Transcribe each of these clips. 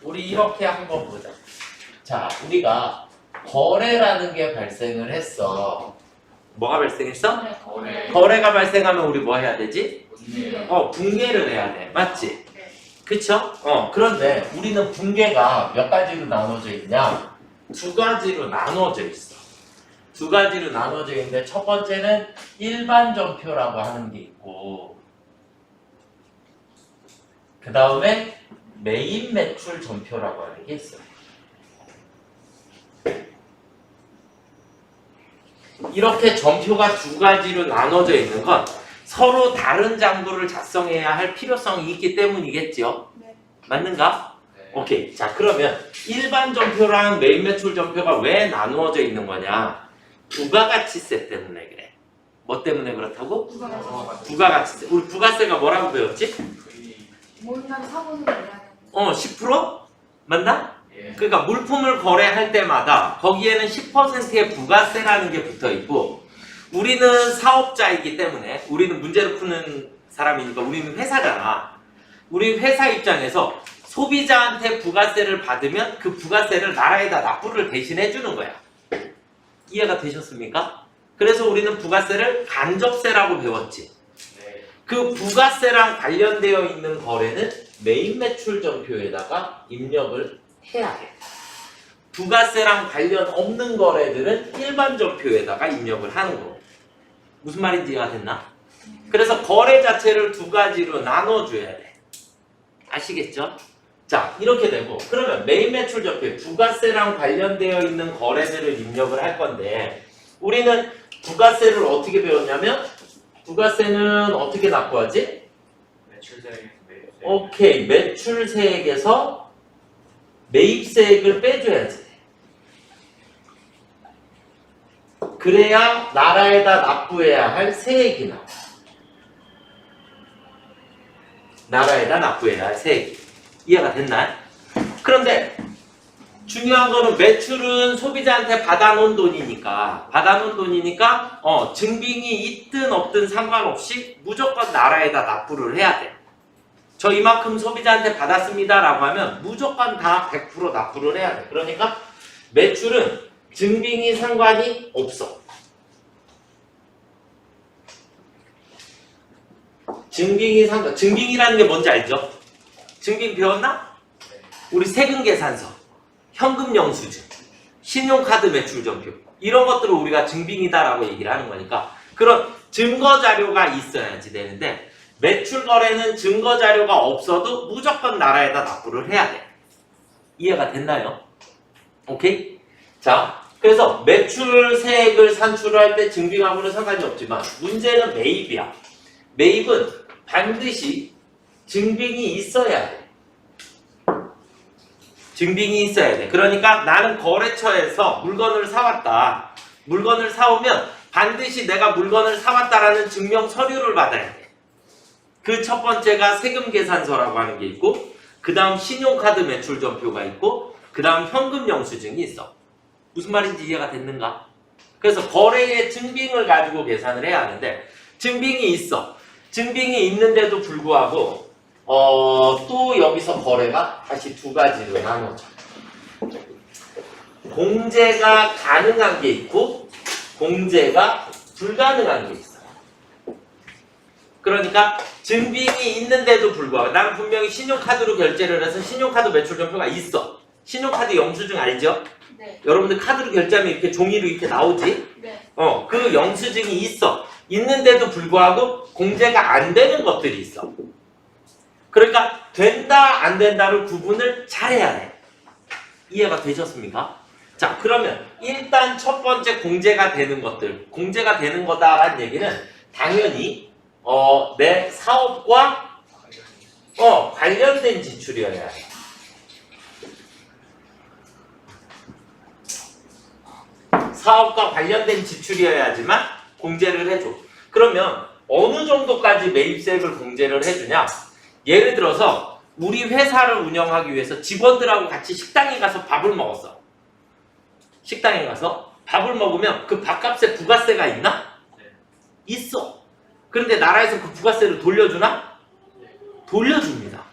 우리 이렇게 한번 보자. 자, 우리가 거래라는 게 발생을 했어. 뭐가 발생했어? 거래가 발생하면 우리 뭐 해야 되지? 붕괴를 해야 돼. 맞지? 그쵸? 그런데 우리는 붕괴가 몇 가지로 나눠져 있냐? 두 가지로 나눠져 있어. 두 가지로 나눠져 있는데 첫 번째는 일반 전표라고 하는 게 있고 그 다음에 메인 매출 전표라고 하는 게 있어요. 이렇게 전표가 두 가지로 나눠져 있는 건 서로 다른 장부를 작성해야 할 필요성이 있기 때문이겠죠? 네. 맞는가? 오케이. 자, 그러면 일반 전표랑 메인 매출 전표가 왜 나누어져 있는 거냐? 부가가치세 때문에 그래. 뭐 때문에 그렇다고? 부가가치세. 우리 부가세가 뭐라고 배웠지? 모임당 사고는 내야 되는 10%? 맞나? 그러니까 물품을 거래할 때마다 거기에는 10%의 부가세라는 게 붙어 있고 우리는 사업자이기 때문에 우리는 문제를 푸는 사람이니까 우리는 회사잖아. 우리 회사 입장에서 소비자한테 부가세를 받으면 그 부가세를 나라에다 납부를 대신해 주는 거야. 이해가 되셨습니까? 그래서 우리는 부가세를 간접세라고 배웠지. 그 부가세랑 관련되어 있는 거래는 메인 매출 전표에다가 입력을 해야 돼. 부가세랑 관련 없는 거래들은 일반 전표에다가 입력을 하는 거고. 무슨 말인지 이해가 됐나? 그래서 거래 자체를 두 가지로 나눠줘야 돼. 아시겠죠? 자, 이렇게 되고 그러면 메인 매출 전표에 부가세랑 관련되어 있는 거래들을 입력을 할 건데 우리는 부가세를 어떻게 배웠냐면 부가세는 어떻게 납부하지? 오케이, 매출세액에서 매입세액을 빼줘야지. 그래야 나라에다 납부해야 할 세액이 나와. 나라에다 납부해야 할 세액. 이해가 됐나요? 그런데 중요한 거는 매출은 소비자한테 받아놓은 돈이니까 증빙이 있든 없든 상관없이 무조건 나라에다 납부를 해야 돼. 저 이만큼 소비자한테 받았습니다 라고 하면 무조건 다 100% 납부를 해야 돼. 그러니까 매출은 증빙이 상관이 없어. 증빙이라는 게 뭔지 알죠? 증빙 배웠나? 우리 세금계산서, 현금영수증, 신용카드 매출전표 이런 것들을 우리가 증빙이다라고 얘기를 하는 거니까 그런 증거자료가 있어야지 되는데 매출거래는 증거자료가 없어도 무조건 나라에다 납부를 해야 돼. 이해가 됐나요? 오케이? 자, 그래서 매출세액을 산출할 때 증빙하고는 상관이 없지만 문제는 매입이야. 매입은 반드시 증빙이 있어야 돼. 증빙이 있어야 돼. 그러니까 나는 거래처에서 물건을 사왔다. 물건을 사오면 반드시 내가 물건을 사왔다라는 증명 서류를 받아야 돼. 그 첫 번째가 세금계산서라고 하는 게 있고 그 다음 신용카드 매출전표가 있고 그 다음 현금영수증이 있어. 무슨 말인지 이해가 됐는가? 그래서 거래의 증빙을 가지고 계산을 해야 하는데 증빙이 있어. 증빙이 있는데도 불구하고 또 여기서 거래가 다시 두 가지로 나눠져. 공제가 가능한 게 있고 공제가 불가능한 게 있어. 그러니까 증빙이 있는데도 불구하고 나는 분명히 신용카드로 결제를 해서 신용카드 매출전표가 있어. 신용카드 영수증 알죠? 네. 여러분들 카드로 결제하면 이렇게 종이로 이렇게 나오지? 네. 그 영수증이 있어. 있는데도 불구하고 공제가 안 되는 것들이 있어. 그러니까 된다 안 된다를 구분을 잘해야 돼. 이해가 되셨습니까? 자, 그러면 일단 첫 번째 공제가 되는 것들, 공제가 되는 거다라는 얘기는 당연히 내 사업과 관련된 지출이어야 해. 사업과 관련된 지출이어야지만 공제를 해줘. 그러면 어느 정도까지 매입세액을 공제를 해주냐? 예를 들어서 우리 회사를 운영하기 위해서 직원들하고 같이 식당에 가서 밥을 먹었어. 식당에 가서 밥을 먹으면 그 밥값에 부가세가 있나? 있어. 그런데 나라에서 그 부가세를 돌려주나? 돌려줍니다.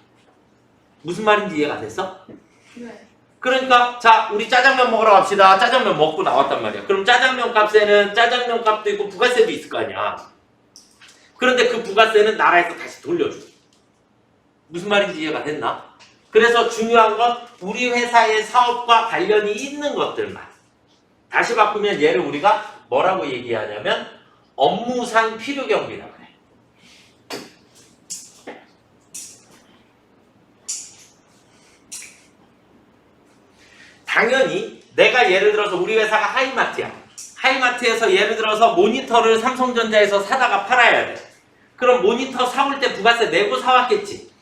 무슨 말인지 이해가 됐어? 네. 그러니까 자 우리 짜장면 먹으러 갑시다. 짜장면 먹고 나왔단 말이야. 그럼 짜장면 값에는 짜장면 값도 있고 부가세도 있을 거 아니야. 그런데 그 부가세는 나라에서 다시 돌려줘. 무슨 말인지 이해가 됐나? 그래서 중요한 건 우리 회사의 사업과 관련이 있는 것들만. 다시 바꾸면 얘를 우리가 뭐라고 얘기하냐면 업무상 필요 경비라고 그래. 당연히 내가 예를 들어서 우리 회사가 하이마트야. 하이마트에서 예를 들어서 모니터를 삼성전자에서 사다가 팔아야 돼. 그럼 모니터 사올 때 부가세 내고 사왔겠지.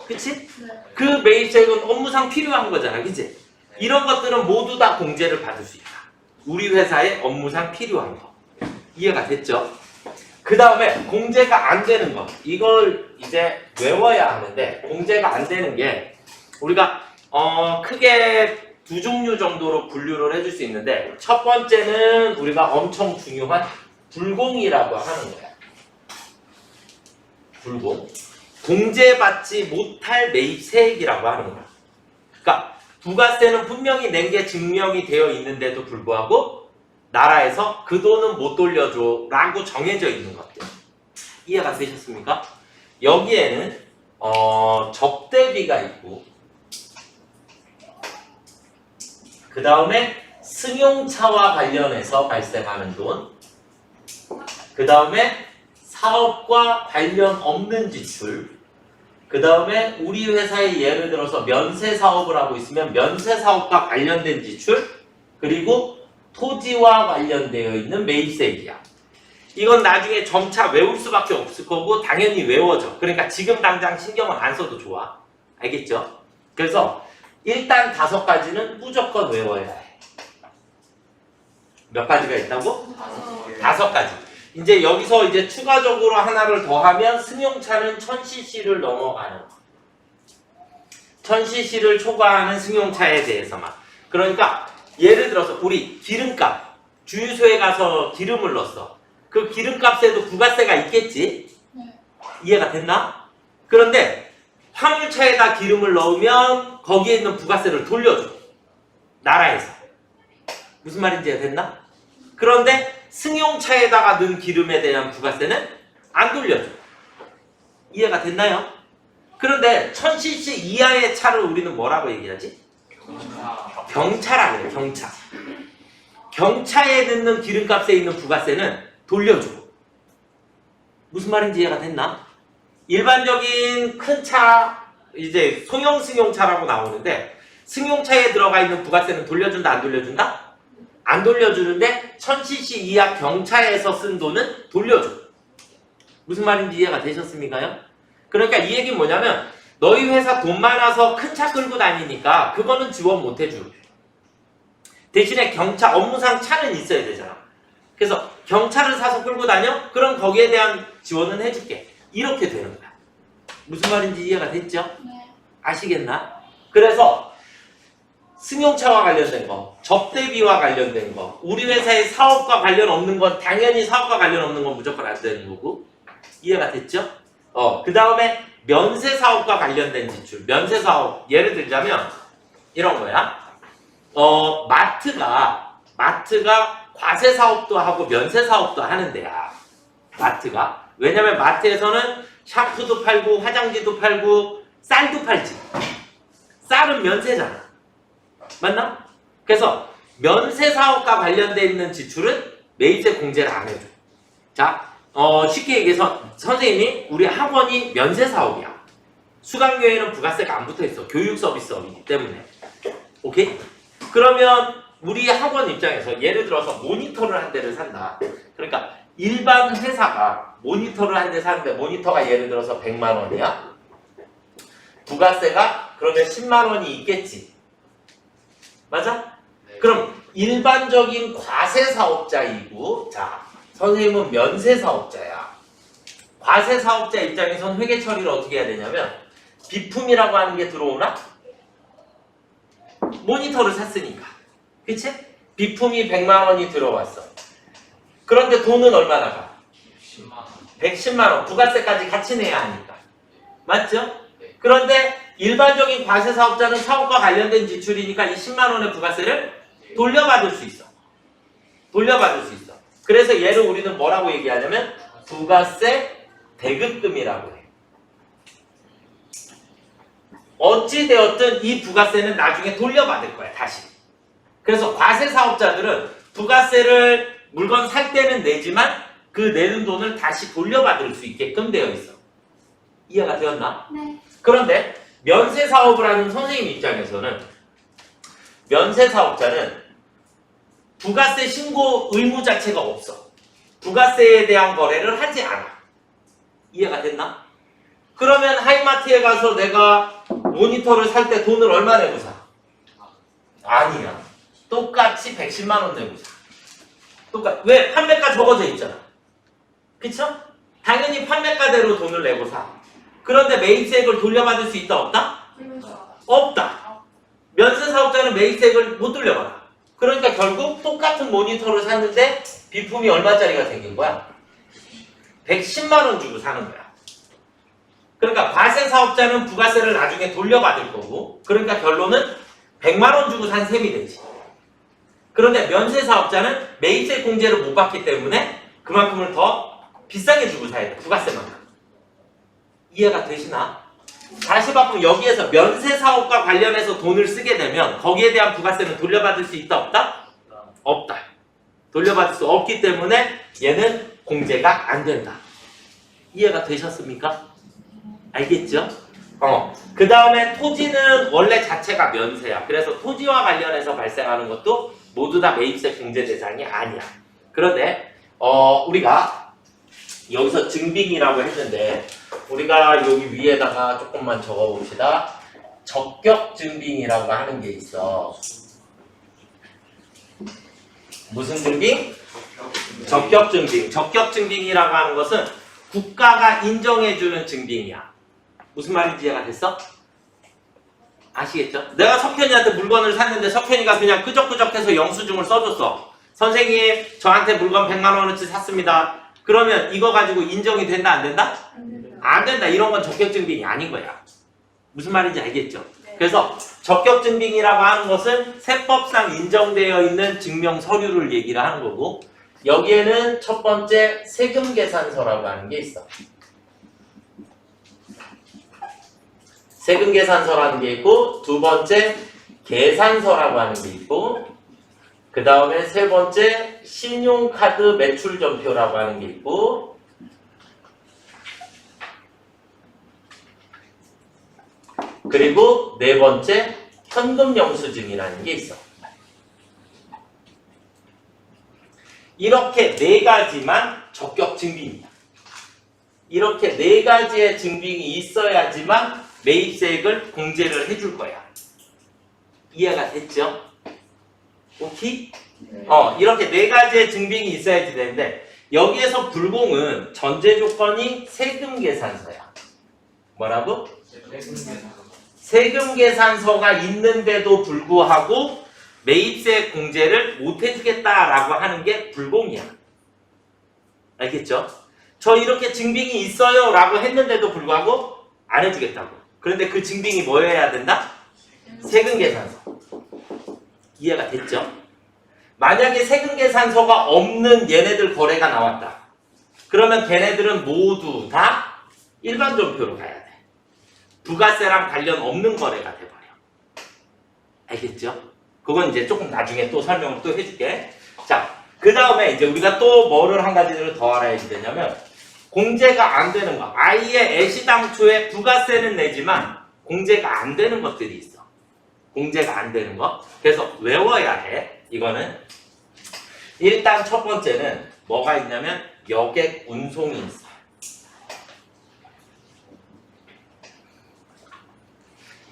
그치? 네. 그 매입세액은 업무상 필요한 거잖아. 그치? 이런 것들은 모두 다 공제를 받을 수 있다. 우리 회사의 업무상 필요한 거. 이해가 됐죠? 그 다음에 공제가 안 되는 거. 이걸 이제 외워야 하는데 공제가 안 되는 게 우리가 크게 두 종류 정도로 분류를 해줄 수 있는데 첫 번째는 우리가 엄청 중요한 불공이라고 하는 거야. 불공. 공제받지 못할 매입세액이라고 하는 거야. 그러니까 부가세는 분명히 낸 게 증명이 되어 있는데도 불구하고 나라에서 그 돈은 못 돌려줘 라고 정해져 있는 것들. 이해가 되셨습니까? 여기에는 접대비가 있고 그 다음에 승용차와 관련해서 발생하는 돈, 그 다음에 사업과 관련 없는 지출, 그 다음에 우리 회사의 예를 들어서 면세 사업을 하고 있으면 면세 사업과 관련된 지출, 그리고 토지와 관련되어 있는 매입세액이야. 이건 나중에 점차 외울 수밖에 없을 거고 당연히 외워져. 그러니까 지금 당장 신경을 안 써도 좋아. 알겠죠? 그래서 일단 5가지는 무조건 외워야 해. 몇 가지가 있다고? 5가지. 이제 여기서 이제 추가적으로 하나를 더하면 승용차는 1000cc를 넘어가는 거. 1000cc를 초과하는 승용차에 대해서만. 그러니까 예를 들어서 우리 기름값, 주유소에 가서 기름을 넣었어. 그 기름값에도 부가세가 있겠지? 네. 이해가 됐나? 그런데 화물차에다 기름을 넣으면 거기에 있는 부가세를 돌려줘. 나라에서. 무슨 말인지 됐나? 그런데 승용차에다가 넣은 기름에 대한 부가세는 안 돌려줘. 이해가 됐나요? 그런데 1000cc 이하의 차를 우리는 뭐라고 얘기하지? 경차라 그래. 경차. 경차에 넣는 기름값에 있는 부가세는 돌려줘. 무슨 말인지 이해가 됐나? 일반적인 큰 차, 이제 소형 승용차라고 나오는데 승용차에 들어가 있는 부가세는 돌려준다 안 돌려준다? 안 돌려주는데 1000cc 이하 경차에서 쓴 돈은 돌려줘. 무슨 말인지 이해가 되셨습니까요? 그러니까 이 얘기는 뭐냐면 너희 회사 돈 많아서 큰 차 끌고 다니니까 그거는 지원 못 해줘. 대신에 경차, 업무상 차는 있어야 되잖아. 그래서 경차를 사서 끌고 다녀? 그럼 거기에 대한 지원은 해줄게. 이렇게 되는 거야. 무슨 말인지 이해가 됐죠? 네. 아시겠나? 그래서 승용차와 관련된 거, 접대비와 관련된 거, 우리 회사의 사업과 관련 없는 건 당연히 사업과 관련 없는 건 무조건 안 되는 거고. 이해가 됐죠? 그 다음에 면세 사업과 관련된 지출. 면세 사업 예를 들자면 이런 거야. 마트가 과세 사업도 하고 면세 사업도 하는 데야. 마트가. 왜냐면 마트에서는 샴푸도 팔고 화장지도 팔고 쌀도 팔지. 쌀은 면세잖아. 맞나? 그래서 면세 사업과 관련돼 있는 지출은 매입세 공제를 안 해줘. 자, 쉽게 얘기해서 선생님이 우리 학원이 면세 사업이야. 수강료에는 부가세가 안 붙어있어. 교육 서비스업이기 때문에. 오케이? 그러면 우리 학원 입장에서 예를 들어서 모니터를 한 대를 산다. 그러니까 일반 회사가 모니터를 한 대 사는데 모니터가 예를 들어서 100만 원이야. 부가세가 그러면 10만 원이 있겠지. 맞아? 네. 그럼 일반적인 과세 사업자이고, 자, 선생님은 면세 사업자야. 과세 사업자 입장에선 회계 처리를 어떻게 해야 되냐면 비품이라고 하는 게 들어오나? 모니터를 샀으니까. 그치? 비품이 100만 원이 들어왔어. 그런데 돈은 얼마나 가? 10만 원. 110만 원. 부가세까지 같이 내야 하니까. 맞죠? 네. 그런데 일반적인 과세 사업자는 사업과 관련된 지출이니까 이 10만 원의 부가세를 돌려받을 수 있어. 돌려받을 수 있어. 그래서 얘를 우리는 뭐라고 얘기하냐면 부가세 대급금이라고 해. 어찌 되었든 이 부가세는 나중에 돌려받을 거야, 다시. 그래서 과세 사업자들은 부가세를 물건 살 때는 내지만 그 내는 돈을 다시 돌려받을 수 있게끔 되어 있어. 이해가 되었나? 네. 그런데 면세 사업을 하는 선생님 입장에서는 면세 사업자는 부가세 신고 의무 자체가 없어. 부가세에 대한 거래를 하지 않아. 이해가 됐나? 그러면 하이마트에 가서 내가 모니터를 살 때 돈을 얼마 내고 사? 아니야. 똑같이 110만 원 내고 사. 왜? 판매가 적어져 있잖아. 그쵸? 당연히 판매가대로 돈을 내고 사. 그런데 매입세액을 돌려받을 수 있다 없다? 없다. 면세 사업자는 매입세액을 못 돌려받아. 그러니까 결국 똑같은 모니터를 샀는데 비품이 얼마짜리가 생긴 거야? 110만 원 주고 사는 거야. 그러니까 과세 사업자는 부가세를 나중에 돌려받을 거고, 그러니까 결론은 100만 원 주고 산 셈이 되지. 그런데 면세 사업자는 매입세 공제를 못 받기 때문에 그만큼을 더 비싸게 주고 사야 돼. 부가세만큼. 이해가 되시나? 다시 바꾸면 여기에서 면세 사업과 관련해서 돈을 쓰게 되면 거기에 대한 부가세는 돌려받을 수 있다 없다? 없다. 돌려받을 수 없기 때문에 얘는 공제가 안 된다. 이해가 되셨습니까? 알겠죠? 그 다음에 토지는 원래 자체가 면세야. 그래서 토지와 관련해서 발생하는 것도 모두 다 매입세 공제 대상이 아니야. 그런데 우리가 여기서 증빙이라고 했는데 우리가 여기 위에다가 조금만 적어봅시다. 적격 증빙이라고 하는 게 있어. 무슨 증빙? 적격 증빙. 적격 증빙이라고 하는 것은 국가가 인정해주는 증빙이야. 무슨 말인지 이해가 됐어? 아시겠죠? 내가 석현이한테 물건을 샀는데 석현이가 그냥 끄적끄적해서 영수증을 써줬어. 선생님, 저한테 물건 100만 원어치 샀습니다. 그러면 이거 가지고 인정이 된다 안 된다? 안 된다. 이런 건 적격증빙이 아닌 거야. 무슨 말인지 알겠죠? 네. 그래서 적격증빙이라고 하는 것은 세법상 인정되어 있는 증명 서류를 얘기를 하는 거고, 여기에는 첫 번째 세금계산서라고 하는 게 있어. 세금계산서라는 게 있고, 두 번째 계산서라고 하는 게 있고, 그 다음에 세 번째 신용카드 매출전표라고 하는 게 있고, 그리고 네 번째 현금영수증이라는 게 있어. 이렇게 네 가지만 적격 증빙이야. 이렇게 네 가지의 증빙이 있어야지만 매입세액을 공제를 해줄 거야. 이해가 됐죠? 오케이? 이렇게 네 가지의 증빙이 있어야지 되는데 여기에서 불공은 전제 조건이 세금계산서야. 뭐라고? 세금계산서가 있는데도 불구하고 매입세 공제를 못 해주겠다라고 하는 게 불공이야. 알겠죠? 저 이렇게 증빙이 있어요 라고 했는데도 불구하고 안 해주겠다고. 그런데 그 증빙이 뭐여야 된다? 세금계산서. 이해가 됐죠? 만약에 세금계산서가 없는 얘네들 거래가 나왔다. 그러면 걔네들은 모두 다 일반 전표로 가야 돼. 부가세랑 관련 없는 거래가 돼버려. 알겠죠? 그건 이제 조금 나중에 또 설명을 또 해줄게. 자, 그 다음에 이제 우리가 또 뭐를 한 가지를 더 알아야 되냐면 공제가 안 되는 거. 아예 애시당초에 부가세는 내지만 공제가 안 되는 것들이 있어. 공제가 안 되는 거. 그래서 외워야 해. 이거는. 일단 첫 번째는 뭐가 있냐면 여객 운송이 있어.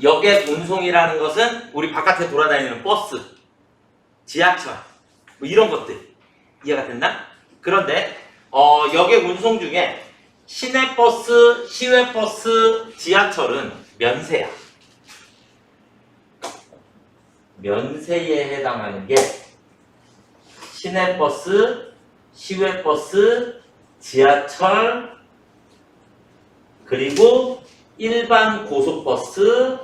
여객 운송이라는 것은 우리 바깥에 돌아다니는 버스, 지하철, 뭐 이런 것들. 이해가 됐나? 그런데 여객 운송 중에 시내버스, 시외버스, 지하철은 면세야. 면세에 해당하는 게 시내버스, 시외버스, 지하철, 그리고 일반 고속버스,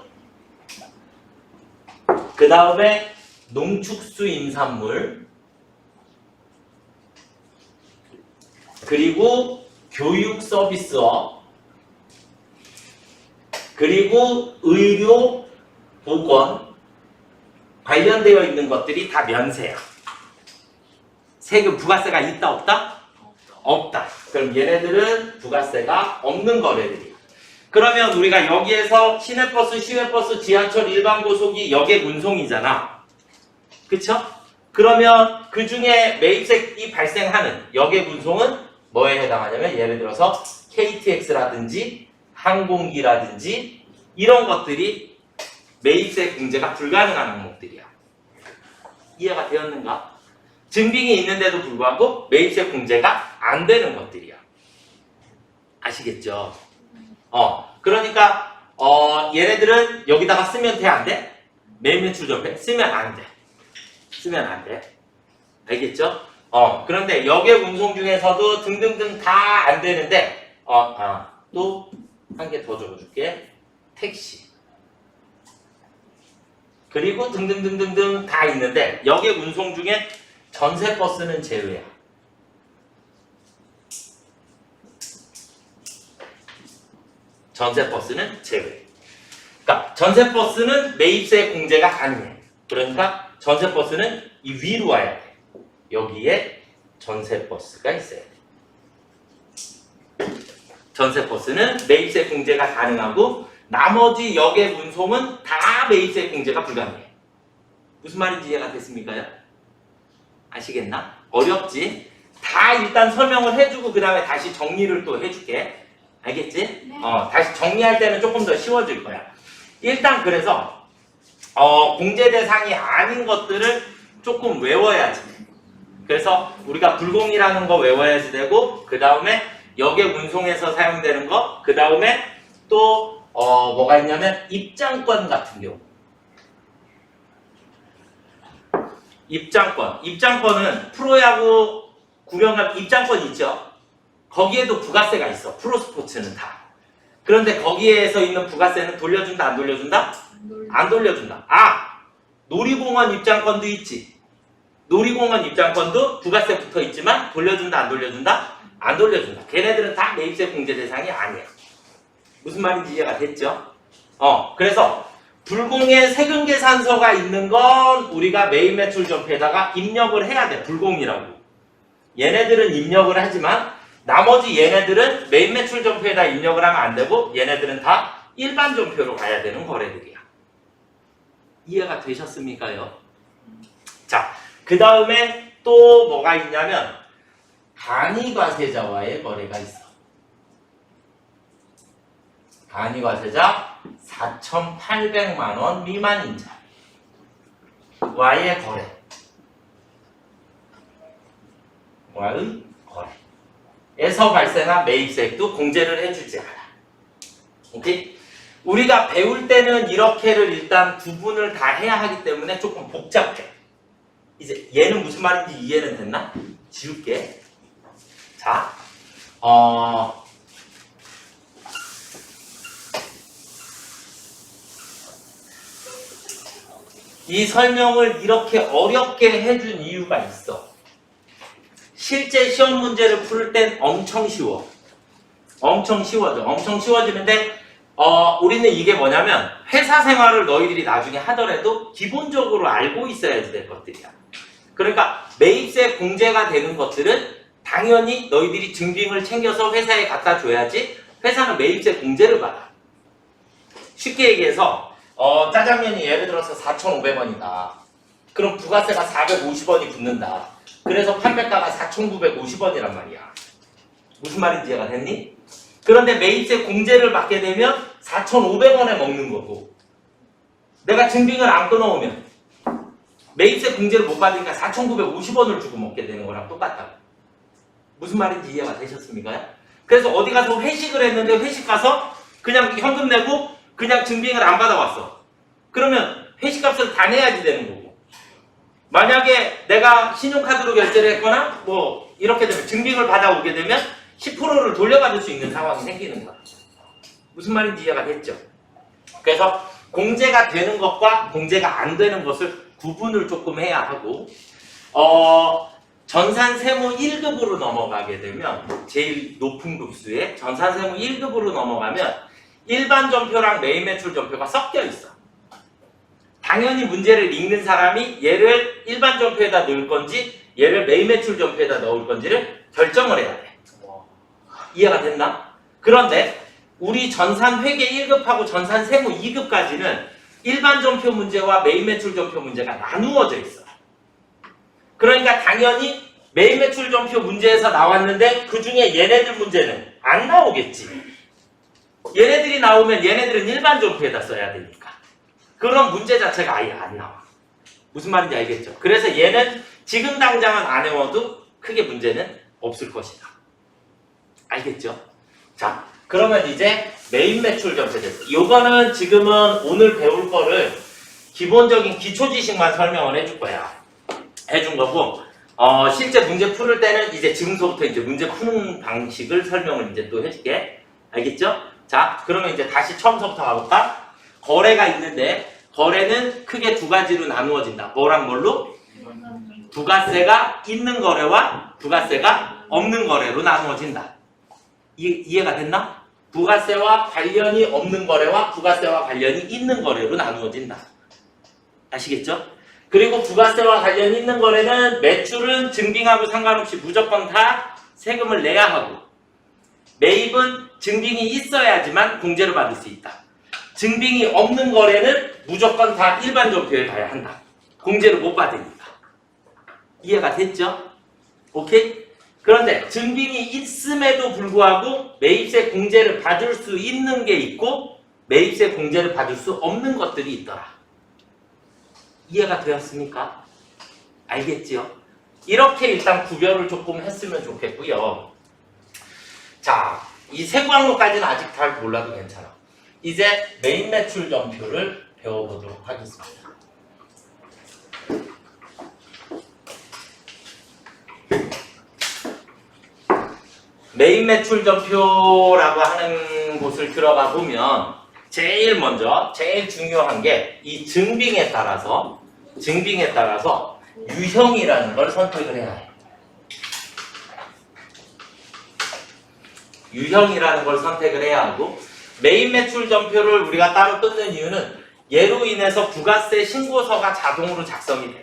그 다음에 농축수 임산물, 그리고 교육 서비스업, 그리고 의료, 보건 관련되어 있는 것들이 다 면세야. 세금 부가세가 있다 없다? 없다. 그럼 얘네들은 부가세가 없는 거래들이야. 그러면 우리가 여기에서 시내버스, 시외버스, 지하철, 일반고속이 역의 운송이잖아. 그쵸? 그러면 그 중에 매입세이 발생하는 역의 운송은 뭐에 해당하냐면 예를 들어서 KTX라든지 항공기라든지 이런 것들이 매입세 공제가 불가능한 항목들이야. 이해가 되었는가? 증빙이 있는데도 불구하고 매입세 공제가 안 되는 것들이야. 아시겠죠? 그러니까 얘네들은 여기다가 쓰면 돼, 안 돼? 매입매출 전폐 쓰면 안 돼. 쓰면 안 돼. 알겠죠? 그런데 역의 운송 중에서도 등등등 다 안 되는데 또 한 개 더 적어줄게. 택시. 그리고 등등등등등 다 있는데 역의 운송 중에 전세버스는 제외야. 전세버스는 제외. 그러니까 전세버스는 매입세 공제가 가능해. 그러니까 전세버스는 이 위로 와야 돼. 여기에 전세버스가 있어야 돼. 전세버스는 매입세 공제가 가능하고 나머지 역의 운송은 다 매입세 공제가 불가능해. 무슨 말인지 이해가 됐습니까요? 아시겠나? 어렵지? 다 일단 설명을 해주고 그 다음에 다시 정리를 또 해줄게. 알겠지? 네. 다시 정리할 때는 조금 더 쉬워질 거야. 일단 그래서 공제 대상이 아닌 것들을 조금 외워야지. 그래서 우리가 불공이라는 거 외워야지 되고 그 다음에 역의 운송에서 사용되는 거, 그 다음에 또 뭐가 있냐면 입장권 같은 경우. 입장권은 프로야구 구경할 입장권 있죠? 거기에도 부가세가 있어. 프로스포츠는 다. 그런데 거기에서 있는 부가세는 돌려준다, 안 돌려준다? 안 돌려준다. 놀이공원 입장권도 있지. 놀이공원 입장권도 부가세 붙어 있지만 돌려준다, 안 돌려준다? 안 돌려준다. 걔네들은 다 매입세 공제 대상이 아니야. 무슨 말인지 이해가 됐죠? 그래서 불공의 세금 계산서가 있는 건 우리가 매입 매출 전폐에다가 입력을 해야 돼. 불공이라고. 얘네들은 입력을 하지만 나머지 얘네들은 매입 매출 전폐에다 입력을 하면 안 되고 얘네들은 다 일반 전표로 가야 되는 거래들이야. 이해가 되셨습니까요? 자, 그 다음에 또 뭐가 있냐면 간이과세자와의 거래가 있어. 간이과세자 4,800만 원 미만인 자와의 거래. 와의 거래에서 발생한 매입세액도 공제를 해주지 않아. 오케이? 우리가 배울 때는 이렇게를 일단 구분을 다 해야 하기 때문에 조금 복잡해. 이제 얘는 무슨 말인지 이해는 됐나? 지울게. 자, 이 설명을 이렇게 어렵게 해준 이유가 있어. 실제 시험 문제를 풀 땐 엄청 쉬워. 엄청 쉬워져. 엄청 쉬워지는데 우리는 이게 뭐냐면 회사 생활을 너희들이 나중에 하더라도 기본적으로 알고 있어야지 될 것들이야. 그러니까 매입세 공제가 되는 것들은 당연히 너희들이 증빙을 챙겨서 회사에 갖다 줘야지 회사는 매입세 공제를 받아. 쉽게 얘기해서 짜장면이 예를 들어서 4,500원이다. 그럼 부가세가 450원이 붙는다. 그래서 판매가가 4,950원이란 말이야. 무슨 말인지 이해가 됐니? 그런데 매입세 공제를 받게 되면 4,500원에 먹는 거고 내가 증빙을 안 끊어오면 매입세 공제를 못 받으니까 4,950원을 주고 먹게 되는 거랑 똑같다고. 무슨 말인지 이해가 되셨습니까? 그래서 어디 가서 회식을 했는데 회식 가서 그냥 현금 내고 그냥 증빙을 안 받아왔어. 그러면 회식값을 다 내야지 되는 거고 만약에 내가 신용카드로 결제를 했거나 뭐 이렇게 되면 증빙을 받아오게 되면 10%를 돌려받을 수 있는 상황이 생기는 거야. 무슨 말인지 이해가 됐죠? 그래서 공제가 되는 것과 공제가 안 되는 것을 구분을 조금 해야 하고 전산세무 1급으로 넘어가게 되면 제일 높은 급수에 전산세무 1급으로 넘어가면 일반 전표랑 매입 매출 전표가 섞여 있어. 당연히 문제를 읽는 사람이 얘를 일반 전표에다 넣을 건지 얘를 매입 매출 전표에다 넣을 건지를 결정을 해야 돼. 이해가 됐나? 그런데 우리 전산회계 1급하고 전산세무 2급까지는 일반 전표 문제와 매입 매출 전표 문제가 나누어져 있어. 그러니까 당연히 매입 매출 전표 문제에서 나왔는데 그 중에 얘네들 문제는 안 나오겠지. 얘네들이 나오면 얘네들은 일반 전표에다 써야 되니까. 그런 문제 자체가 아예 안 나와. 무슨 말인지 알겠죠? 그래서 얘는 지금 당장은 안 외워도 크게 문제는 없을 것이다. 알겠죠? 자, 그러면 이제 매입 매출 전표 됐어. 요거는 지금은 오늘 배울 거를 기본적인 기초 지식만 설명을 해줄 거야. 해준 거고, 실제 문제 풀을 때는 이제 지금서부터 이제 문제 푸는 방식을 설명을 이제 또 해줄게. 알겠죠? 자, 그러면 이제 다시 처음부터 가볼까? 거래가 있는데, 거래는 크게 두 가지로 나누어진다. 뭐랑 뭘로? 부가세가 있는 거래와 부가세가 없는 거래로 나누어진다. 이해가 됐나? 부가세와 관련이 없는 거래와 부가세와 관련이 있는 거래로 나누어진다. 아시겠죠? 그리고 부가세와 관련이 있는 거래는 매출은 증빙하고 상관없이 무조건 다 세금을 내야 하고, 매입은 증빙이 있어야지만 공제를 받을 수 있다. 증빙이 없는 거래는 무조건 다 일반 전표에 가야 한다. 공제를 못 받으니까. 이해가 됐죠? 오케이? 그런데 증빙이 있음에도 불구하고 매입세 공제를 받을 수 있는 게 있고 매입세 공제를 받을 수 없는 것들이 있더라. 이해가 되었습니까? 알겠지요? 이렇게 일단 구별을 조금 했으면 좋겠고요. 자, 이 세 과목까지는 아직 잘 몰라도 괜찮아. 이제 매입 매출 전표를 배워보도록 하겠습니다. 매입 매출 전표라고 하는 곳을 들어가 보면 제일 먼저 제일 중요한 게 이 증빙에 따라서 유형이라는 걸 선택을 해야 해. 유형이라는 걸 선택을 해야 하고, 매입 매출 전표를 우리가 따로 뜯는 이유는 얘로 인해서 부가세 신고서가 자동으로 작성이 돼.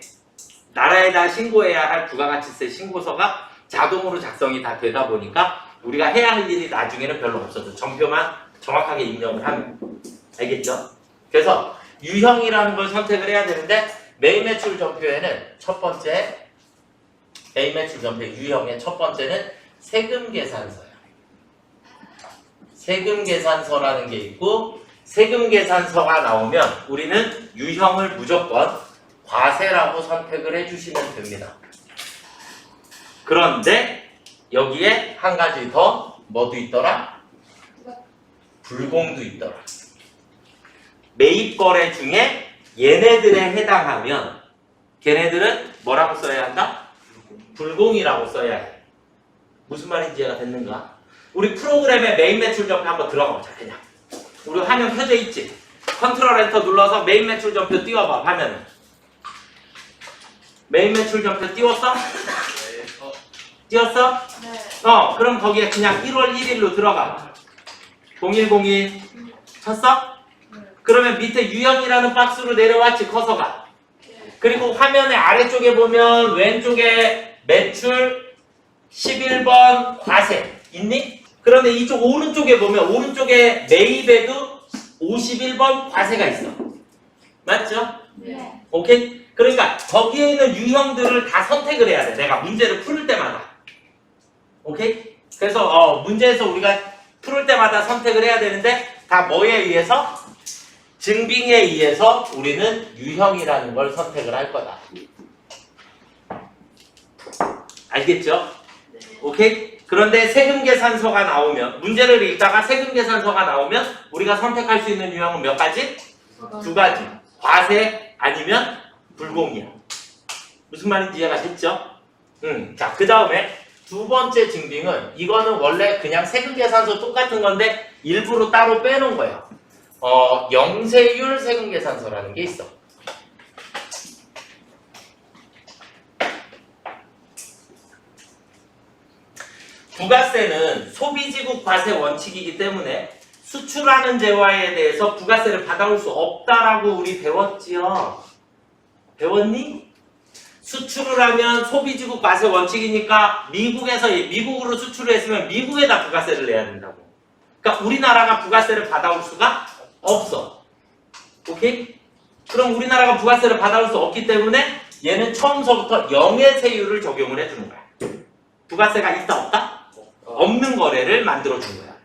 나라에다 신고해야 할 부가가치세 신고서가 자동으로 작성이 다 되다 보니까 우리가 해야 할 일이 나중에는 별로 없어져. 전표만 정확하게 입력을 하면. 알겠죠? 그래서 유형이라는 걸 선택을 해야 되는데, 매입 매출 전표에는 첫 번째, 매입 매출 전표 유형의 첫 번째는 세금 계산서야. 세금 계산서라는 게 있고, 세금 계산서가 나오면 우리는 유형을 무조건 과세라고 선택을 해주시면 됩니다. 그런데 여기에 한 가지 더 뭐도 있더라? 불공도 있더라. 매입 거래 중에 얘네들에 해당하면 걔네들은 뭐라고 써야 한다? 불공이라고 써야 해. 무슨 말인지 이해가 됐는가? 우리 프로그램에 매입 매출 전표 한번 들어가 보자. 그냥 우리 화면 켜져 있지? 컨트롤 엔터 눌러서 매입 매출 전표 띄워봐. 화면에 매입 매출 전표 띄웠어? 띄웠어? 네. 그럼 거기에 그냥 1월 1일로 들어가. 0101 쳤어? 네. 그러면 밑에 유형이라는 박스로 내려왔지, 커서가. 그리고 화면의 아래쪽에 보면 왼쪽에 매출 11번 과세 있니? 그런데 이쪽 오른쪽에 보면 오른쪽에 매입에도 51번 과세가 있어. 맞죠? 네. 오케이? 그러니까 거기에 있는 유형들을 다 선택을 해야 돼. 내가 문제를 풀 때마다. 오케이? 그래서 문제에서 우리가 풀을 때마다 선택을 해야 되는데 다 뭐에 의해서? 증빙에 의해서 우리는 유형이라는 걸 선택을 할 거다. 알겠죠? 네. 오케이? 그런데 세금계산서가 나오면, 문제를 읽다가 세금계산서가 나오면 우리가 선택할 수 있는 유형은 몇 가지? 두 가지. 과세 아니면 불공이야. 무슨 말인지 이해가 됐죠? 자, 그 다음에 두 번째 증빙은, 이거는 원래 그냥 세금계산서 똑같은 건데 일부러 따로 빼놓은 거예요. 영세율 세금 계산서라는 게 있어. 부가세는 소비지국 과세 원칙이기 때문에 수출하는 재화에 대해서 부가세를 받아올 수 없다라고 우리 배웠지요. 배웠니? 수출을 하면 소비지국 과세 원칙이니까 미국으로 수출을 했으면 미국에다 부가세를 내야 된다고. 그러니까 우리나라가 부가세를 받아올 수가 없어. 오케이? 그럼 우리나라가 부가세를 받아올 수 없기 때문에 얘는 처음서부터 영해세율을 적용을 해주는 거야. 부가세가 있다 없다? 없는 거래를 만들어준 거야.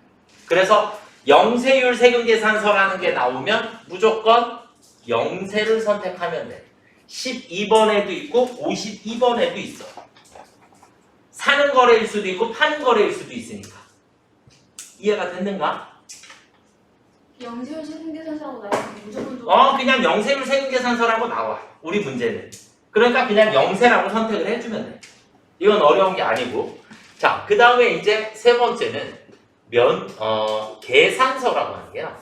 그래서 영세율 세금 계산서라는 게 나오면 무조건 영세를 선택하면 돼. 12번에도 있고 52번에도 있어. 사는 거래일 수도 있고 파는 거래일 수도 있으니까. 이해가 됐는가? 영세율 세금계산서라고 나오면 무조건 그냥 영세율 세금 계산서라고 나와. 우리 문제는. 그러니까 그냥 영세라고 선택을 해주면 돼. 이건 어려운 게 아니고. 자, 그 다음에 이제 세 번째는 계산서라고 하는 게 나와.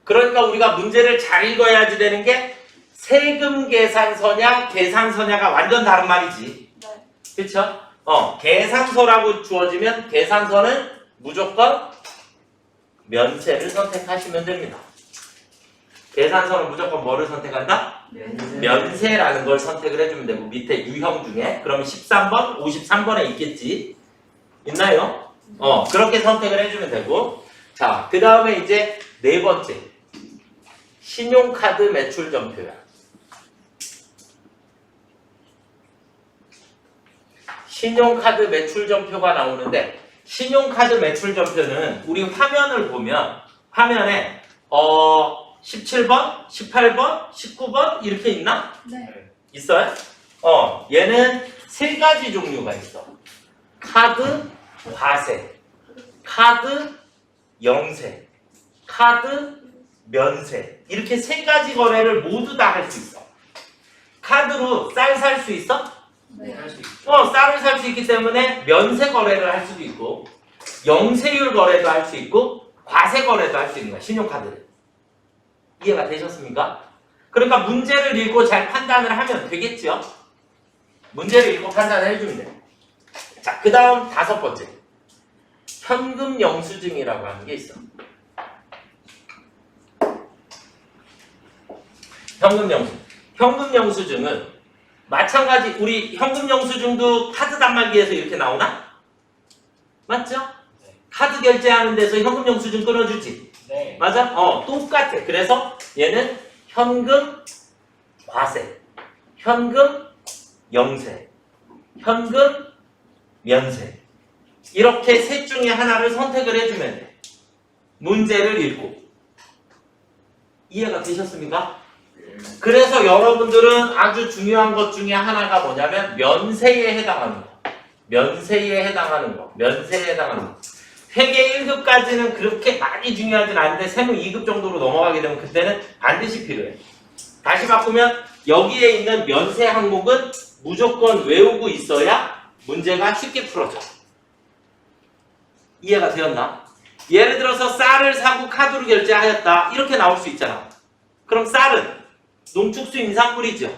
그러니까 우리가 문제를 잘 읽어야지 되는 게 세금 계산서냐 계산서냐가 완전 다른 말이지. 네. 그쵸? 계산서라고 주어지면 계산서는 무조건 면세를 선택하시면 됩니다. 계산서는 무조건 뭐를 선택한다? 면세라는 걸 선택을 해주면 되고 밑에 유형 중에 그러면 13번, 53번에 있겠지? 있나요? 그렇게 선택을 해주면 되고 자, 그 다음에 이제 네 번째 신용카드 매출 전표야. 신용카드 매출 전표가 나오는데 신용카드 매출 전표는 우리 화면을 보면 화면에 17번, 18번, 19번 이렇게 있나? 네. 있어요? 얘는 세 가지 종류가 있어. 카드 과세, 카드 영세, 카드 면세 이렇게 세 가지 거래를 모두 다 할 수 있어. 카드로 쌀 살 수 있어? 네. 쌀을 살 수 있기 때문에 면세 거래를 할 수도 있고 영세율 거래도 할 수 있고 과세 거래도 할 수 있는 거야. 신용카드를. 이해가 되셨습니까? 그러니까 문제를 읽고 잘 판단을 하면 되겠죠? 문제를 읽고 판단을 해주면 돼. 자, 그 다음 다섯 번째 현금 영수증이라고 하는 게 있어. 현금 영수증은 마찬가지 우리 현금 영수증도 카드 단말기에서 이렇게 나오나? 맞죠? 네. 카드 결제하는 데서 현금 영수증 끊어주지? 네. 맞아? 똑같아. 그래서 얘는 현금 과세, 현금 영세, 현금 면세 이렇게 셋 중에 하나를 선택을 해주면 돼. 문제를 읽고. 이해가 되셨습니까? 그래서 여러분들은 아주 중요한 것 중에 하나가 뭐냐면 면세에 해당하는 거. 면세에 해당하는 거. 회계 1급까지는 그렇게 많이 중요하진 않은데 세무 2급 정도로 넘어가게 되면 그때는 반드시 필요해. 다시 바꾸면 여기에 있는 면세 항목은 무조건 외우고 있어야 문제가 쉽게 풀어져. 이해가 되었나? 예를 들어서 쌀을 사고 카드로 결제하였다. 이렇게 나올 수 있잖아. 그럼 쌀은 농축수 임산물이죠.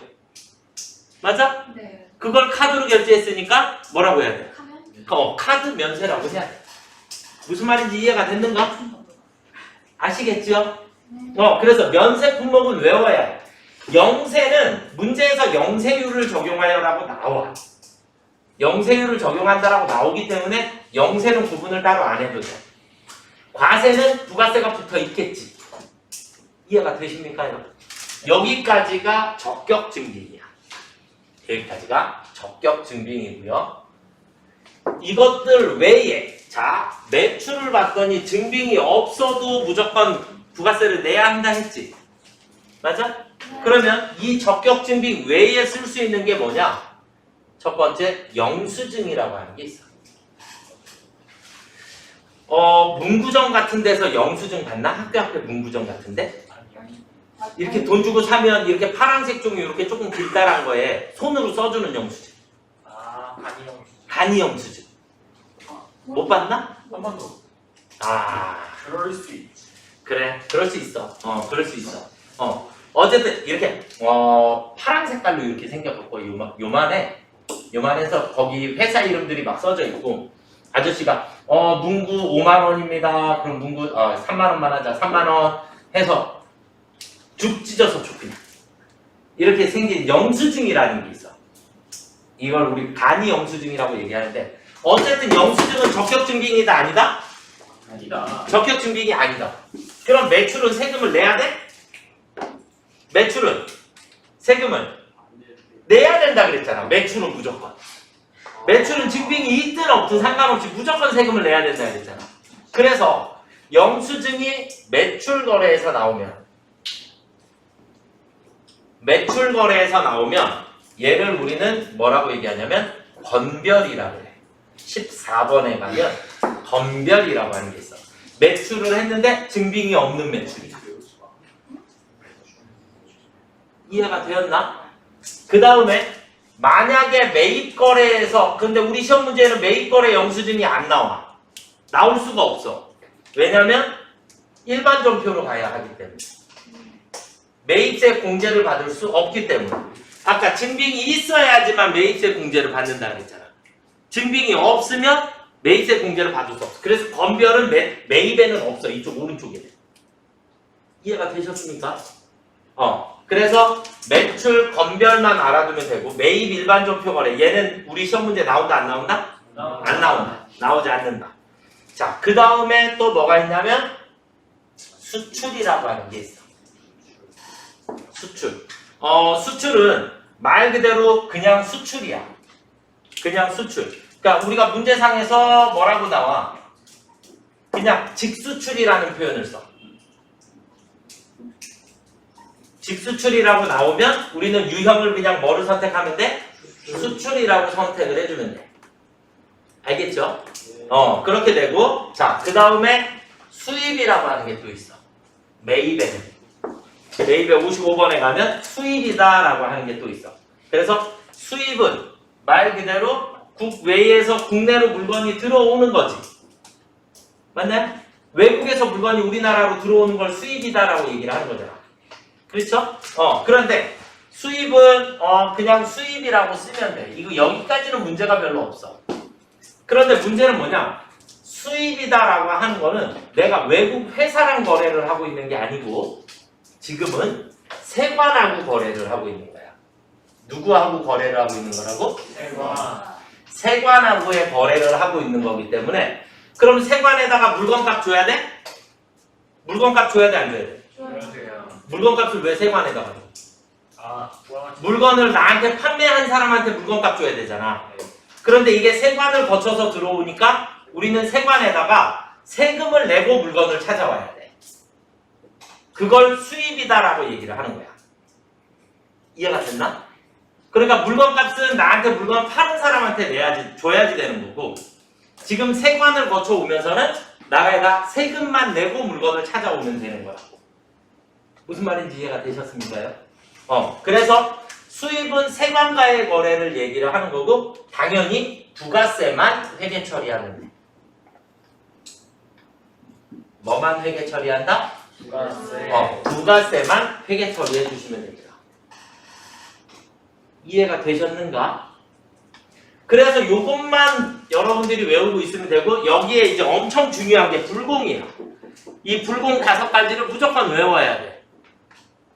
맞아? 네. 그걸 카드로 결제했으니까 뭐라고 해야 돼? 하면 카드 면세라고 해야 돼. 무슨 말인지 이해가 됐는가? 아시겠죠? 그래서 면세 품목은 외워야 해. 영세는 문제에서 영세율을 적용하여라고 나와. 영세율을 적용한다라고 나오기 때문에 영세는 구분을 따로 안 해도 돼. 과세는 부가세가 붙어 있겠지. 이해가 되십니까? 여기까지가 적격 증빙이야. 여기까지가 적격 증빙이고요. 이것들 외에 자, 매출을 봤더니 증빙이 없어도 무조건 부가세를 내야 한다 했지. 맞아? 네. 그러면 이 적격 증빙 외에 쓸 수 있는 게 뭐냐? 첫 번째, 영수증이라고 하는 게 있어. 문구점 같은 데서 영수증 봤나? 학교 앞에 문구점 같은데? 이렇게 돈 주고 사면 이렇게 파란색 종이 이렇게 조금 길다란 거에 손으로 써주는 영수증. 간이 영수증. 간이 영수증. 못 봤나? 한 번 더. 아 그럴 수 있지. 그래 그럴 수 있어. 그럴 수 있어. 어쨌든 이렇게 파란 색깔로 이렇게 생겨갖고 요만해서 거기 회사 이름들이 막 써져 있고 아저씨가 문구 5만 원입니다. 그럼 문구 3만 원만 하자. 3만 원 해서 죽 찢어서 줘 그냥. 이렇게 생긴 영수증이라는 게 있어. 이걸 우리 간이 영수증이라고 얘기하는데 어쨌든 영수증은 적격증빙이다 아니다? 아니다. 적격증빙이 아니다. 그럼 매출은 세금을 내야 돼? 매출은 세금을 내야 된다 그랬잖아. 매출은 무조건. 매출은 증빙이 있든 없든 상관없이 무조건 세금을 내야 된다 그랬잖아. 그래서 영수증이 매출 거래에서 나오면 얘를 우리는 뭐라고 얘기하냐면 건별이라고 해. 14번에 가면 건별이라고 하는 게 있어. 매출을 했는데 증빙이 없는 매출이야. 이해가 되었나? 그 다음에 만약에 매입거래에서 근데 우리 시험 문제에는 매입거래 영수증이 안 나와. 나올 수가 없어. 왜냐면 일반 전표로 가야 하기 때문에. 매입세 공제를 받을 수 없기 때문에. 아까 증빙이 있어야지만 매입세 공제를 받는다 그랬잖아. 증빙이 없으면 매입세 공제를 받을 수 없어. 그래서 건별은 매입에는 없어. 이쪽 오른쪽에. 이해가 되셨습니까? 그래서 매출 건별만 알아두면 되고 매입 일반 전표 거래 얘는 우리 시험 문제 나온다 안 나온다? 안 나온다. 나오지 않는다. 자, 그 다음에 또 뭐가 있냐면 수출이라고 하는 게 있어. 수출. 수출은 말 그대로 그냥 수출이야. 그냥 수출. 그러니까 우리가 문제상에서 뭐라고 나와? 그냥 직수출이라는 표현을 써. 직수출이라고 나오면 우리는 유형을 그냥 뭐를 선택하면 돼? 수출이라고 선택을 해주면 돼. 알겠죠? 그렇게 되고 자, 그 다음에 수입이라고 하는 게 또 있어. 매입에 55번에 가면 수입이다 라고 하는 게 또 있어. 그래서 수입은 말 그대로 국외에서 국내로 물건이 들어오는 거지. 맞나요? 외국에서 물건이 우리나라로 들어오는 걸 수입이다 라고 얘기를 하는 거잖아. 그렇죠? 그런데 수입은 그냥 수입이라고 쓰면 돼. 이거 여기까지는 문제가 별로 없어. 그런데 문제는 뭐냐? 수입이다라고 하는 거는 내가 외국 회사랑 거래를 하고 있는 게 아니고 지금은 세관하고 거래를 하고 있는 거야. 누구하고 거래를 하고 있는 거라고? 세관하고의 거래를 하고 있는 거기 때문에 그럼 세관에다가 물건값 줘야 돼? 물건값 줘야 돼 안 줘야 돼? 물건값을 왜 세관에다가 줘? 물건을 나한테 판매한 사람한테 물건값 줘야 되잖아. 그런데 이게 세관을 거쳐서 들어오니까 우리는 세관에다가 세금을 내고 물건을 찾아와야 돼. 그걸 수입이다라고 얘기를 하는 거야. 이해가 됐나? 그러니까 물건값은 나한테 물건 파는 사람한테 줘야지 되는 거고 지금 세관을 거쳐 오면서는 나에다 세금만 내고 물건을 찾아오면 되는 거라고. 무슨 말인지 이해가 되셨습니까요? 그래서 수입은 세관과의 거래를 얘기를 하는 거고 당연히 부가세만 회계 처리하는 데. 뭐만 회계 처리한다? 부가세만 회계 처리해 주시면 됩니다. 이해가 되셨는가? 그래서 요것만 여러분들이 외우고 있으면 되고 여기에 이제 엄청 중요한 게 불공이에요. 이 불공 5가지를 무조건 외워야 돼.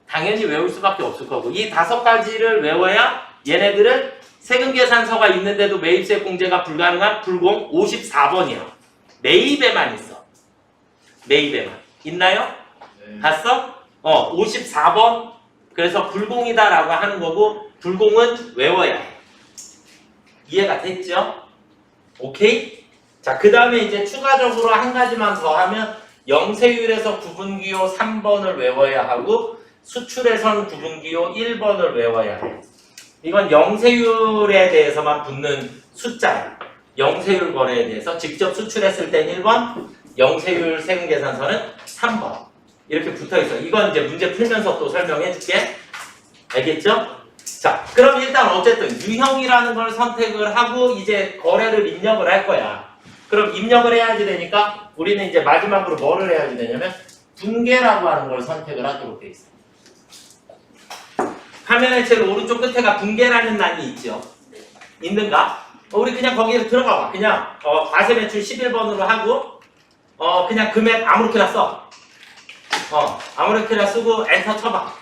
당연히 외울 수밖에 없을 거고 이 5가지를 외워야 얘네들은 세금계산서가 있는데도 매입세 공제가 불가능한 불공 54번이야. 매입에만 있어. 매입에만. 있나요? 네. 봤어? 54번. 그래서 불공이다라고 하는 거고 불공은 외워야 해. 이해가 됐죠? 오케이? 자, 그 다음에 이제 추가적으로 한 가지만 더 하면 영세율에서 구분기호 3번을 외워야 하고 수출에선 구분기호 1번을 외워야 해. 이건 영세율에 대해서만 붙는 숫자야. 영세율 거래에 대해서 직접 수출했을 땐 1번, 영세율 세금계산서는 3번. 이렇게 붙어있어. 이건 이제 문제 풀면서 또 설명해 줄게. 알겠죠? 자, 그럼 일단 어쨌든 유형이라는 걸 선택을 하고 이제 거래를 입력을 할 거야. 그럼 입력을 해야지 되니까 우리는 이제 마지막으로 뭐를 해야지 되냐면 붕괴라고 하는 걸 선택을 하도록 돼 있어요. 화면의 제일 오른쪽 끝에가 붕괴라는 란이 있죠. 있는가? 우리 그냥 거기에 들어가 봐. 그냥 과세 매출 11번으로 하고 그냥 금액 아무렇게나 써. 아무렇게나 쓰고 엔터 쳐봐.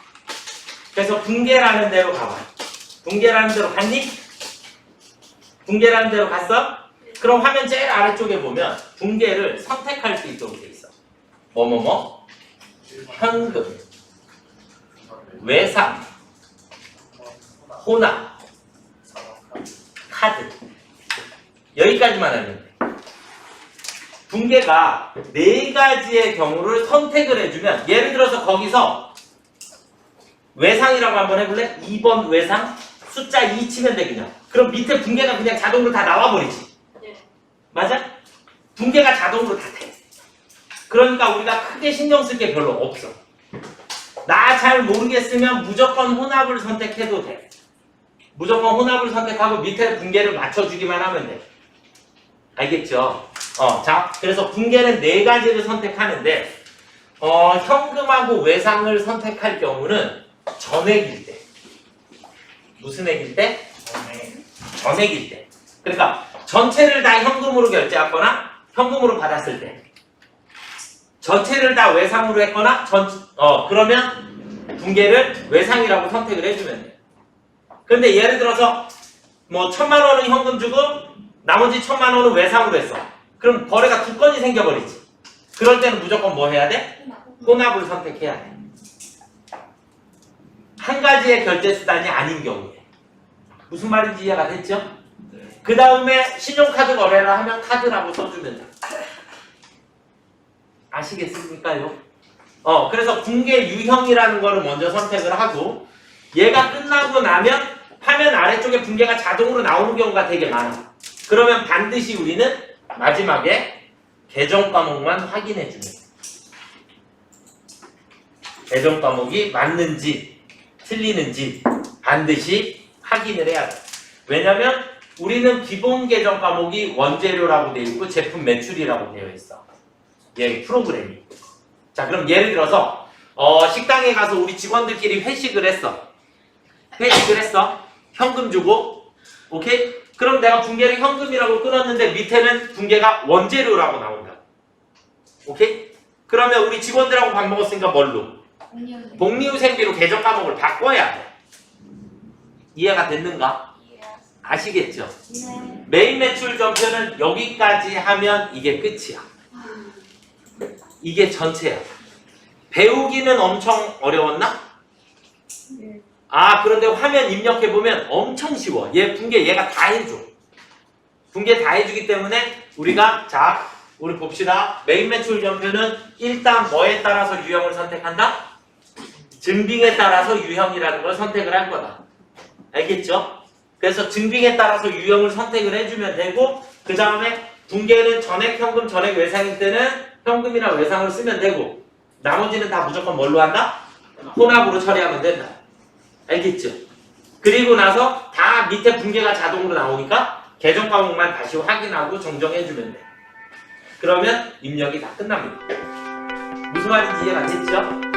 그래서 붕괴라는 데로 가봐. 붕괴라는 데로 갔니? 붕괴라는 데로 갔어? 그럼 화면 제일 아래쪽에 보면 붕괴를 선택할 수 있도록 돼 있어. 뭐뭐뭐 현금, 외상, 혼합, 카드. 여기까지만 하면 돼. 붕괴가 4가지의 경우를 선택을 해주면, 예를 들어서 거기서 외상이라고 한번 해볼래? 2번 외상 숫자 2 치면 돼. 그냥 그럼 밑에 붕괴가 그냥 자동으로 다 나와버리지. 네. 맞아? 붕괴가 자동으로 다 돼. 그러니까 우리가 크게 신경 쓸 게 별로 없어. 나 잘 모르겠으면 무조건 혼합을 선택해도 돼. 무조건 혼합을 선택하고 밑에 붕괴를 맞춰주기만 하면 돼. 알겠죠? 자, 그래서 붕괴는 4가지를 선택하는데 현금하고 외상을 선택할 경우는 전액일 때. 무슨 액일 때? 전액일 때. 그러니까 전체를 다 현금으로 결제하거나 현금으로 받았을 때. 전체를 다 외상으로 했거나 그러면 붕괴를 외상이라고 선택을 해주면 돼. 근데 예를 들어서 뭐 1,000만 원은 현금 주고 나머지 1,000만 원은 외상으로 했어. 그럼 거래가 2건이 생겨버리지. 그럴 때는 무조건 뭐 해야 돼? 혼합을 선택해야 돼. 한 가지의 결제 수단이 아닌 경우에. 무슨 말인지 이해가 됐죠? 그 다음에 신용카드 거래를 하면 카드라고 써주면 돼. 아시겠습니까요? 그래서 붕괴 유형이라는 거를 먼저 선택을 하고 얘가 끝나고 나면 화면 아래쪽에 붕괴가 자동으로 나오는 경우가 되게 많아. 그러면 반드시 우리는 마지막에 계정 과목만 확인해 주면 돼. 계정 과목이 맞는지 틀리는지 반드시 확인을 해야 돼. 왜냐면 우리는 기본 계정 과목이 원재료라고 되어 있고 제품 매출이라고 되어 있어. 얘 프로그램이. 자, 그럼 예를 들어서 식당에 가서 우리 직원들끼리 회식을 했어. 현금 주고. 오케이? 그럼 내가 붕괴를 현금이라고 끊었는데 밑에는 붕괴가 원재료라고 나온다. 오케이? 그러면 우리 직원들하고 밥 먹었으니까 뭘로? 복리후생비로 계정 과목을 바꿔야 돼. 이해가 됐는가? 아시겠죠? 네. 메인 매출 전표는 여기까지 하면 이게 끝이야. 이게 전체야. 배우기는 엄청 어려웠나? 네. 그런데 화면 입력해보면 엄청 쉬워. 얘 붕괴 얘가 다 해줘. 붕괴 다 해주기 때문에 우리가 자, 우리 봅시다. 메인 매출 전표는 일단 뭐에 따라서 유형을 선택한다? 증빙에 따라서 유형이라는 걸 선택을 할 거다. 알겠죠? 그래서 증빙에 따라서 유형을 선택을 해주면 되고 그 다음에 붕괴는 전액 현금, 전액 외상일 때는 현금이나 외상을 쓰면 되고 나머지는 다 무조건 뭘로 한다? 혼합으로 처리하면 된다. 알겠죠? 그리고 나서 다 밑에 붕괴가 자동으로 나오니까 계정 과목만 다시 확인하고 정정해주면 돼. 그러면 입력이 다 끝납니다. 무슨 말인지 이해가 됐죠?